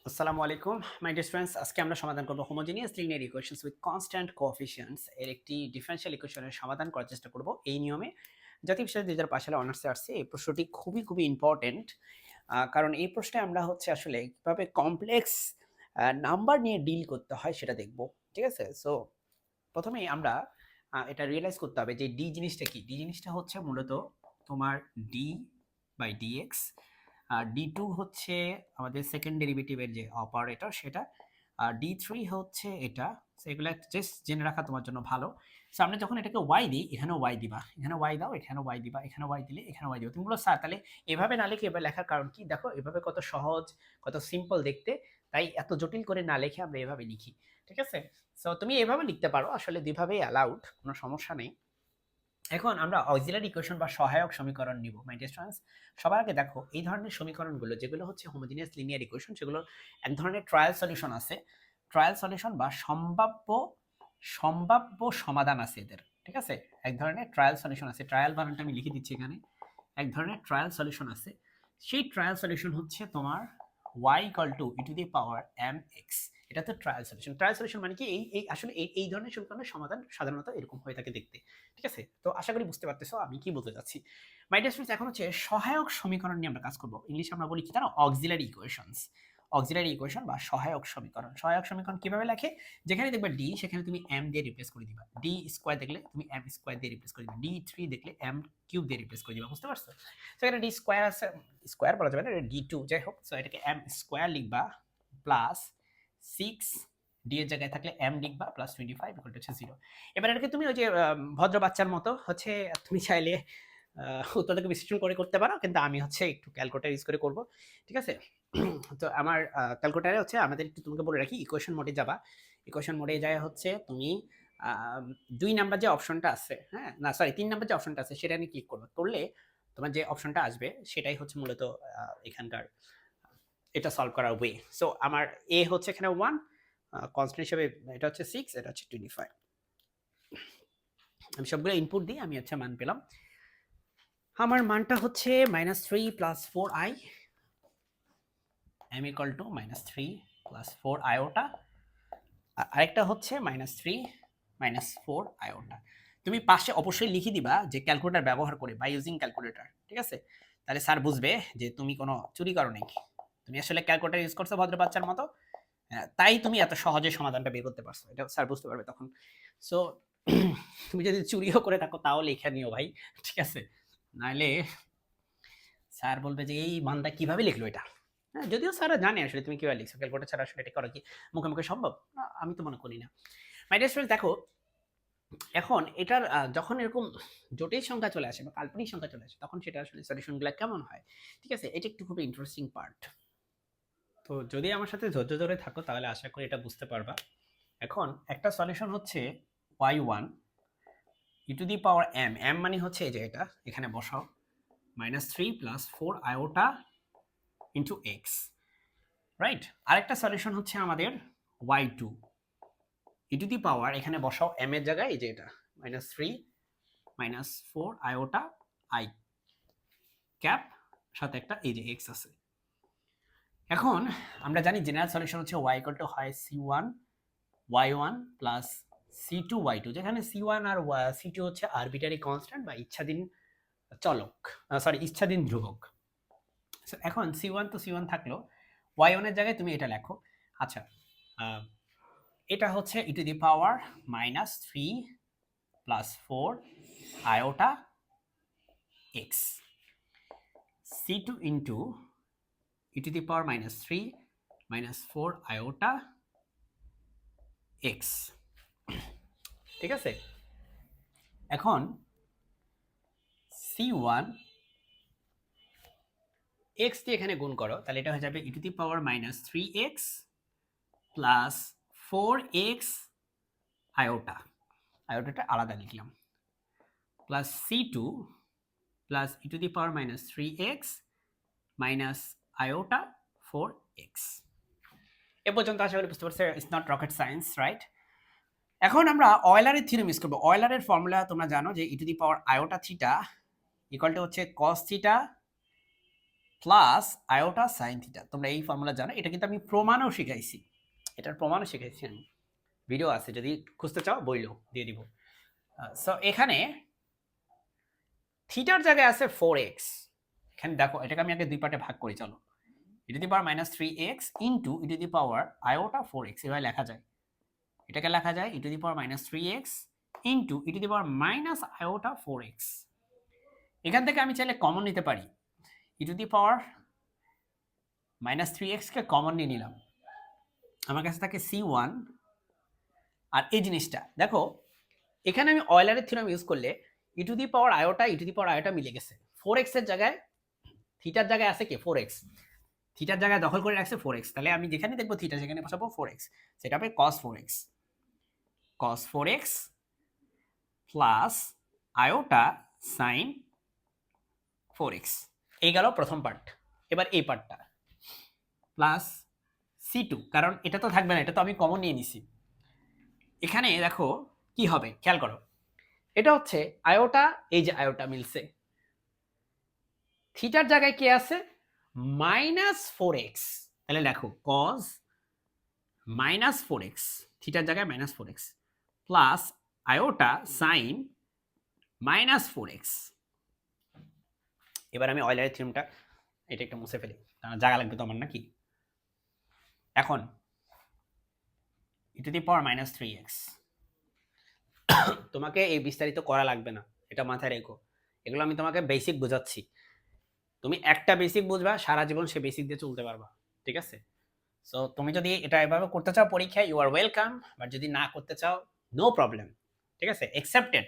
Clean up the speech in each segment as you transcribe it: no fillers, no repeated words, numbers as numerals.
আসসালামু আলাইকুম my dear students, আজকে আমরা সমাধান করব homogeneous linear equations with constant coefficients এর একটি ডিফারেনশিয়াল ইকুয়েশনের সমাধান করার চেষ্টা করব এই নিয়মে। জাতীয় বিশ্ববিদ্যালয় 2005 সালে অনার্সে আসছে। এই প্রশ্নটি খুবই ইম্পর্টেন্ট, কারণ এই প্রশ্নে আমরা হচ্ছে আসলে কিভাবে কমপ্লেক্স নাম্বার নিয়ে ডিল করতে হয় সেটা দেখব। ঠিক আছে? সো প্রথমেই আমরা এটা রিয়েলাইজ করতে হবে যে ডি জিনিসটা কি। ডি জিনিসটা হচ্ছে মূলত তোমার ডি বাই ডিএক্স, আর ডি2 হচ্ছে আমাদের সেকেন্ড ডেরিভেটিভের যে অপারেটর সেটা, আর ডি3 হচ্ছে এটা। সো এগুলো জাস্ট জেনে রাখা তোমার জন্য ভালো। সো আমরা যখন এটাকে ওয়াই দিই, এখানেও ওয়াই দিবা, এখানে ওয়াই দাও, এখানে ওয়াই দিবা, এখানে ওয়াই দিলে এখানে ওয়াই দিবা। তুমি বলো স্যার তাহলে এভাবে না লিখে এভাবে লেখার কারণ কি? দেখো এভাবে কত সহজ, কত সিম্পল দেখতে, তাই এত জটিল করে না লিখে আমরা এভাবে লিখি। ঠিক আছে? সো তুমি এভাবে লিখতে পারো, আসলে দুইভাবেই অ্যালাউড, কোনো সমস্যা নেই। এখন আমরা অক্সিলারি ইকুয়েশন বা সহায়ক সমীকরণ নিব মাই ডিয়ার স্টুডেন্টস। সবার আগে দেখো এই ধরনের সমীকরণগুলো যেগুলো হচ্ছে হোমোজেনিয়াস লিনিয়ার ইকুয়েশন, সেগুলোর এক ধরনের ট্রায়াল সলিউশন আছে। ট্রায়াল সলিউশন বা সম্ভাব্য সমাধান আছে এদের। ঠিক আছে? এক ধরনের ট্রায়াল সলিউশন আছে। ট্রায়াল বানানটা আমি লিখে দিচ্ছি এখানে। এক ধরনের ট্রায়াল সলিউশন আছে। সেই ট্রায়াল সলিউশন হচ্ছে তোমার y = e⁻mx। এটা তো ট্রায়াল সলিউশন। ট্রায়াল সলিউশন মানে কি? এই আসলে এই ধরনের সমীকরণের সমাধান সাধারণত এরকম হয়ে থাকে দেখতে। ঠিক আছে? তো আশা করি বুঝতে পারতেছো আমি কি বলতে চাচ্ছি। মাই ডিয়ার স্টুডেন্টস, এখন হচ্ছে সহায়ক সমীকরণ নিয়ে আমরা কাজ করব। ইংলিশে আমরা বলি কি জানো? Auxiliary equations. অক্সিলারি ইকুয়েশন বা সহায়ক সমীকরণ। সহায়ক সমীকরণ কিভাবে লেখে? যেখানে দেখবে ডি সেখানে তুমি এম দিয়ে রিপ্লেস করে দিবা। ডি স্কয়ার দেখলে তুমি এম স্কয়ার দিয়ে রিপ্লেস করে দিবা। ডি থ্রি দেখলে এম কিউব দিয়ে রিপ্লেস করে দিবা। বুঝতে পারছো? তো এখানে ডি স্কয়ার আছে, স্কয়ার বলা যাবে না, এটা ডি টু যাই হোক। সো এটাকে এম স্কয়ার লিখবা প্লাস সিক্স, ডি এর জায়গায় থাকলে এম লিখবা প্লাস 25 ইকুয়াল টু 0। এবার এটাকে তুমি ওই যে ভদ্র বাচ্চার মতো হচ্ছে তুমি চাইলে উত্তরটাকে বিশ্লেষণ করে করতে পারো, কিন্তু আমি হচ্ছে একটু ক্যালকুলেটর ইউজ করে করব। ঠিক আছে? তো আমার ক্যালকুলেটরে হচ্ছে আমাদের একটু তোমাকে বলে রাখি, ইকুয়েশন মোডে যাবা। ইকুয়েশন মোডে যায় হচ্ছে তুমি 2 নাম্বার যে অপশনটা আছে, হ্যাঁ না সরি 3 নাম্বার যে অপশনটা আছে সেটা নিয়ে ক্লিক করবে। করলে তোমার যে অপশনটা আসবে সেটাই হচ্ছে মূলত এখানকার এটা সলভ করার ওয়ে। সো আমার এ হচ্ছে এখানে 1, কনস্ট্যান্ট হিসেবে এটা হচ্ছে 6, এটা হচ্ছে 25। আমি সবগুলো ইনপুট দিয়ে আমি হচ্ছে মান পেলাম। আমার মানটা হচ্ছে -3 + 4i, m = -3 + 4 iota, আর আরেকটা হচ্ছে -3 - 4 iota। তুমি পাশে অবশ্যই লিখে দিবা যে ক্যালকুলেটর ব্যবহার করে, বাই ইউজিং ক্যালকুলেটর। ঠিক আছে? তাহলে স্যার বুঝবে যে তুমি কোনো চুরি করো নাই। তুমি আসলে ক্যালকুলেটর ইউজ করছো ভদ্র বাচ্চার মতো। তাই তুমি এত সহজে সমাধানটা বের করতে পারছো। এটা স্যার বুঝতে পারবে তখন। সো তুমি যদি চুরিও করে থাকো তাও লিখে নিও ভাই। ঠিক আছে? নাইলে স্যার বলবে যে এই বান্দা কিভাবে লিখলো এটা। হ্যাঁ, যদিও স্যাররা জানে আসলে তুমি কিভাবে লিখছো। ক্যালকুলেটর ছাড়া আসলে এটা করা কি মুখে সম্ভব? আমি তো মনে করি না। মাই ডিয়ার স্টুডেন্টস, দেখো এখন এটার যখন এরকম জটিল সংখ্যা চলে আসে বা কাল্পনিক সংখ্যা চলে আসে তখন সেটা আসলে সলিউশনগুলো কেমন হয়? ঠিক আছে? এটা একটু খুবই ইন্টারেস্টিং পার্ট। তো যদি আমার সাথে ধৈর্য ধরে থাকো তাহলে আশা করি এটা বুঝতে পারবা। এখন একটা সলিউশন হচ্ছে y1 e⁻m, m মানে হচ্ছে এই যে এটা এখানে বসাও, -3 + 4 iota into x, রাইট? আরেকটা সলিউশন হচ্ছে আমাদের y2 এখানে বসাও m এর জায়গায় এই যে এটা -3 - 4 iota i ক্যাপ, সাথে একটা এই যে x আছে। এখন আমরা জানি জেনারেল সলিউশন হচ্ছে y = হয় c1 y1 plus c2 y2, যেখানে c1 আর c2 হচ্ছে আরবিটারি কনস্ট্যান্ট বা ইচ্ছাধীন চলক, ইচ্ছাধীন ধ্রুবক। এখন c1 তো c1 থাকলো, y1 এর জায়গায় তুমি এটা লেখো। আচ্ছা, এটা হচ্ছে e⁻³ + 4 iota x, c2 into e⁻³ - 4 iota x। ঠিক আছে? এখন c1 x দিয়ে এখানে গুণ করো, তাহলে এটা হয়ে যাবে e⁻³ প্লাস 4x আয়োটা, আয়োটাটা আলাদা লিখলাম, plus c2 plus e⁻³ minus iota 4x। এ পর্যন্ত আশা করি বুঝতে পারছো, it's not rocket science, right? এখন আমরা অয়লারের থিওরেম ইউজ করবো। অয়লারের ফর্মুলা তোমরা জানো যে e⁻iota থিটা ইকুয়াল টু হচ্ছে cos theta plus iota sine theta. তোমরা এই ফর্মুলা জানো, এটা কিন্তু আমি প্রমাণও শিখাইছি, এটার প্রমাণও শিখাইছি আমি, ভিডিও আছে, যদি খুঁজতে চাও বইলো দিয়ে দিব। সো এখানে থিটার জায়গায় আছে 4x, এখানে দেখো এটাকে আমি আগে দুই পার্টে ভাগ করি, চলো। e to the power -3x into e to the power iota 4x, এভাবে লেখা যায়। এটাকে লেখা যায় e to the power -3x into e to the power minus iota 4x। এখান থেকে আমি চাইলে কমন নিতে পারি, e to the power -3x K common নিয়ে নিলাম, আমার কাছে থাকে c1। আর এই জিনিসটা দেখো, এখানে আমি অয়লারের থিওরেম ইউজ করলে e to the power iota মিলে গেছে। 4x এর জায়গায় থিটার জায়গায় আছে কি 4x, থিটার জায়গায় দখল করে রাখছে 4x, তাহলে আমি যেখানে দেখবো থিটা সেখানে বসাবো 4x, সেটা হবে cos 4x plus iota sign 4x। এই গেল প্রথম পার্ট। এবার এই পার্টটা প্লাস c2, কারণ এটা তো থাকবে না, এটা তো আমি কমন নিয়ে নিছি। এখানে দেখো কি হবে, খেয়াল করো, এটা হচ্ছে আয়োটা, এই যে আয়োটা মিলছে, থিটার জায়গায় কি আছে -4x, তাহলে দেখো cos -4x, থিটার জায়গায় -4x plus iota sign -4x। এবার আমি অয়লারের থিওরেমটা এটা একটু মুছে ফেলি, কারণ জায়গা লাগবে তো আমার নাকি। এখন e to the power -3x, তোমাকে এই বিস্তারিত করা লাগবে না, এটা মাথায় রেখো, এগুলো আমি তোমাকে বেসিক বোঝাচ্ছি, তুমি একটা বেসিক বুঝবা, সারা জীবন সে বেসিক দিয়ে চলতে পারবা, ঠিক আছে। সো তুমি যদি এটা এভাবে করতে চাও পরীক্ষায়, ইউ আর ওয়েলকাম, বাট যদি না করতে চাও নো প্রবলেম, ঠিক আছে, অ্যাকসেপ্টেড।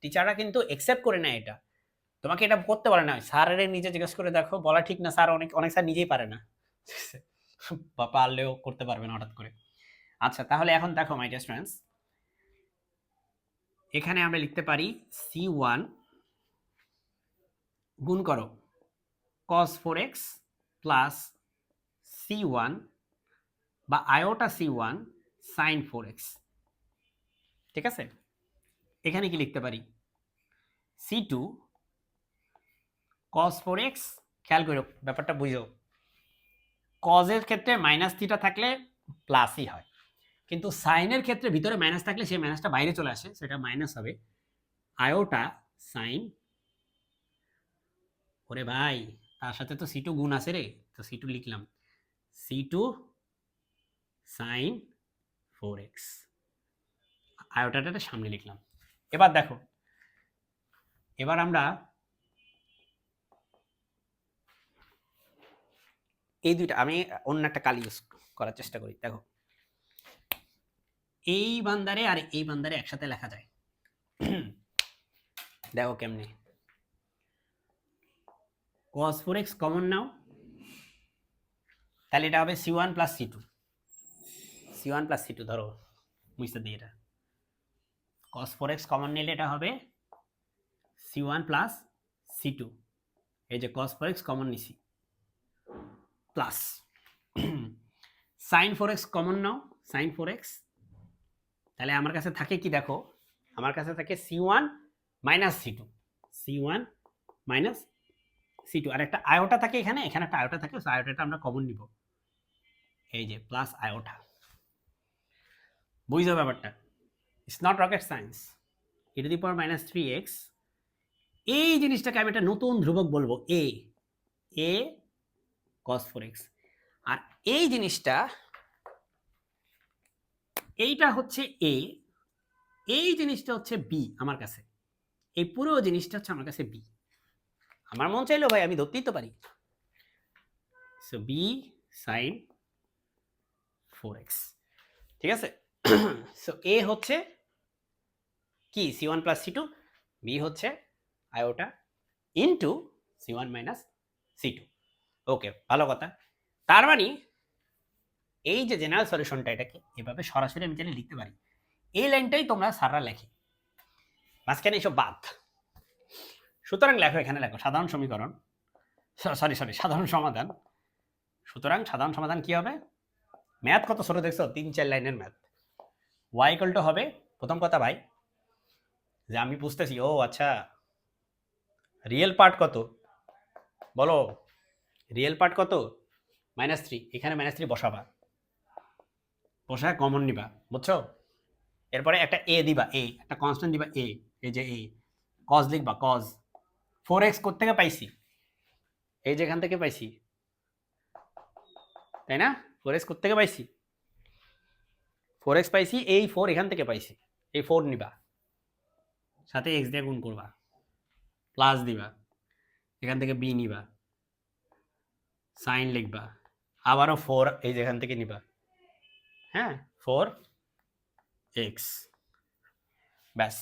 টিচাররা কিন্তু অ্যাকসেপ্ট করে নেয় এটা, তোমাকে এটা করতে পারে না, স্যারের নিজে জিজ্ঞেস করে দেখো, বলা ঠিক না, স্যার অনেক অনেক স্যার নিজেই পারে না, বা পারলেও করতে পারবে না হঠাৎ করে। আচ্ছা, তাহলে এখন দেখো মাই ডিয়ার স্টুডেন্টস, এখানে আমরা লিখতে পারি c1 গুণ করো cos 4x প্লাস c1 বা আয়োটা c1 sin 4x, ঠিক আছে। এখানে কি লিখতে পারি c2 cos 4x, খেয়াল করো ব্যাপারটা বুঝো, cos এর ক্ষেত্রে মাইনাস থিটা থাকলে প্লাসই হয়, কিন্তু সাইনের ক্ষেত্রে ভিতরে মাইনাস থাকলে সেই মাইনাসটা বাইরে চলে আসে, সেটা মাইনাস হবে আয়োটা সাইন। ওরে ভাই, তার সাথে তো c2 গুণ আছে রে, তো c2 লিখলাম, c2 sin 4x, আয়োটাটা সামনে লিখলাম। এবার দেখো, এবার আমরা এই দুইটা, আমি অন্য একটা কালি ইউজ করার চেষ্টা করি। দেখো এই বান্দারে আর এই বান্দারে একসাথে লেখা যায়, দেখো কেমনে, cos 4x কমন নাও, তাহলে এটা হবে c1 প্লাস c2 ধরো বুঝতে দিই, এটা cos 4x কমন নিলে এটা হবে c1 প্লাস c2, এই যে cos 4x কমন নিছি প্লাস sin 4x কমন নাও, sin 4x, তাহলে আমার কাছে থাকে কি দেখো, আমার কাছে থাকে c1 মাইনাস c2 আর একটা আয়োটা থাকে এখানে, এখানে একটা আয়োটা থাকে, আয়োটাটা আমরা কমন নিব, এই যে প্লাস আয়োটা। বুঝছো ব্যাপারটা, it's not rocket science. e to the power -3x, এই জিনিসটাকে আমি একটা নতুন ধ্রুবক বলবো a cos 4x, আর এই জিনিসটা, এইটা হচ্ছে a, এই জিনিসটা হচ্ছে b, আমার কাছে এই পুরো জিনিসটা হচ্ছে আমার কাছে b, আমার মন চাইলো ভাই আমি ধরতেই তো পারি, সো b sin 4x, ঠিক আছে। সো a হচ্ছে কি c1 প্লাস c2, b হচ্ছে iota into c1 minus c2। ওকে, ভালো কথা। তার মানে এই যে জেনারেল সলিউশনটা, এটাকে এভাবে সরাসরি আমি চাইলে লিখতে পারি, এই লাইনটাই তোমরা সাররা লেখে, মাঝখানে এসব বাদ। সুতরাং লেখো, এখানে লেখো সাধারণ সমীকরণ, সাধারণ সমাধান। সুতরাং সাধারণ সমাধান কি হবে, ম্যাথ কত ছোট দেখছো, 3-4 লাইনের ম্যাথ। y ইকুয়াল টু হবে, প্রথম কথা ভাই যে আমি বুঝতেছি, ও আচ্ছা রিয়েল পার্ট কত বলো, রিয়েল পার্ট কত -3, এখানে -3 বসাবা, বসায় কমন নিবা, বুঝছো? এরপরে একটা এ দিবা, এ একটা কনস্ট্যান্ট দিবা, এ এই যে এ কজ লিখবা, কজ 4x কোত্থেকে পাইছি, এই যে এখান থেকে পাইছি, তাই না? 4x কোত্থেকে পাইছি, 4x পাইছি, এই 4 এখান থেকে পাইছি, এই 4 নিবা, সাথে x দিয়ে গুণ করবা, প্লাস দিবা, এখান থেকে b নিবা, সাইন লিখবা, আবারও 4 এই যেখান থেকে নিবা, হ্যাঁ 4x, ব্যাস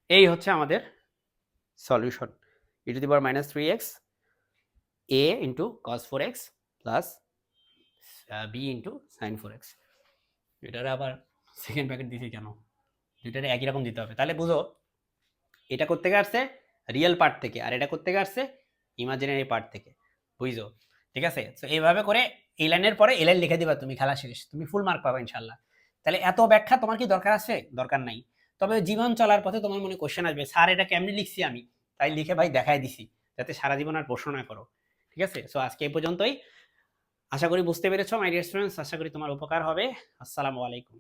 এই হচ্ছে আমাদের solution, e⁻³ a into cos 4x plus b into sign 4x। এটারে আবার সেকেন্ড প্যাকেট দিছি কেন, দুইটারে একই রকম দিতে হবে, তাহলে বুঝো এটা কোত্থেকে আসছে, রিয়েল পার্ট থেকে, আর এটা কোত্থেকে আসছে, ইমাজিনারি পার্ট থেকে, বুঝছো? ঠিক আছে, তো এইভাবে করে এই লাইনের পরে এই লাইন লিখে দিবা, তুমি খেলা শেষ, তুমি ফুল মার্ক পাবে ইনশাল্লাহ। তাহলে এত ব্যাখ্যা তোমার কি দরকার আছে? দরকার নাই। তবে জীবন চলার পথে তোমার মনে কোশ্চেন আসবে, স্যার এটা কেমনি লিখছি আমি, তাই লিখে ভাই দেখাই দিছি, যাতে সারা জীবন আর প্রশ্ন না করো। ঠিক আছে, সো আজকে এই পর্যন্তই, আশা করি বুঝতে পেরেছো মাই ডিয়ার স্টুডেন্টস, আশা করি তোমার উপকার হবে। আসসালামু আলাইকুম।